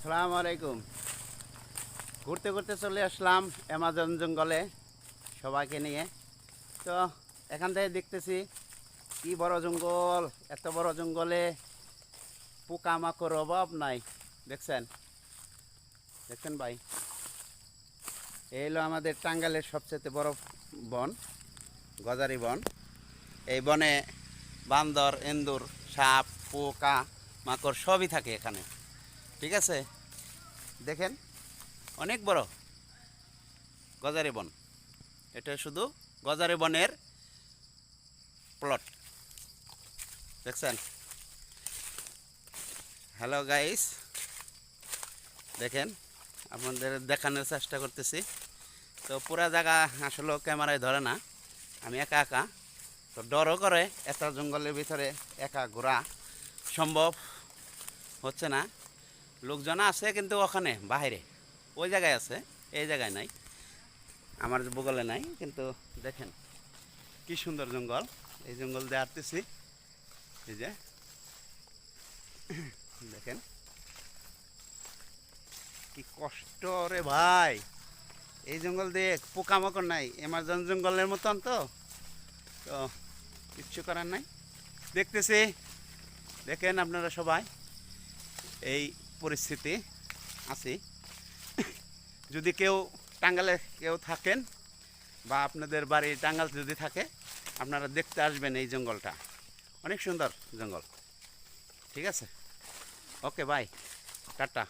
সালাম আলাইকুম। ঘুরতে ঘুরতে চলে আসলাম অ্যামাজন জঙ্গলে সবাইকে নিয়ে। তো এখান থেকে দেখতেছি কি বড় জঙ্গল, এত বড় জঙ্গলে পোকামাকড় অভাব নাই। দেখছেন দেখছেন ভাই, এই হলো আমাদের টাঙ্গাইলের সবচেয়ে বড় বন, গজারি বন। এই বনে বান্দর, এন্দুর, সাপ, পোকা মাকড় সবই থাকে এখানে। ঠিক আছে, দেখেন অনেক বড় গজারি বন। এটা শুধু গজারি বনের প্লট, দেখছেন। হ্যালো গাইস, দেখেন আপনাদের দেখানোর চেষ্টা করতেছি। তো পুরা জায়গা আসলে ক্যামেরায় ধরে না, আমি একা একা, তো ডরও করে এত জঙ্গলের ভিতরে একা ঘোরা সম্ভব হচ্ছে না। লোকজন আছে কিন্তু ওখানে বাইরে, ওই জায়গায় আছে, এই জায়গায় নাই, আমার বগলে নাই। কিন্তু দেখেন কি সুন্দর জঙ্গল, এই জঙ্গল দিয়ে আসতেছি। এই যে দেখেন কি কষ্ট রে ভাই, এই জঙ্গল দিয়ে পোকামাকড় নাই, অ্যামাজন জঙ্গলের মতন। তো তো কিচ্ছু করার নাই, দেখতেছি। দেখেন আপনারা সবাই এই পরিস্থিতি আছি। যদি কেউ টাঙ্গালে কেউ থাকেন বা আপনাদের বাড়ি টাঙ্গাল যদি থাকে, আপনারা দেখতে আসবেন এই জঙ্গলটা, অনেক সুন্দর জঙ্গল। ঠিক আছে, ওকে বাই, টাটা।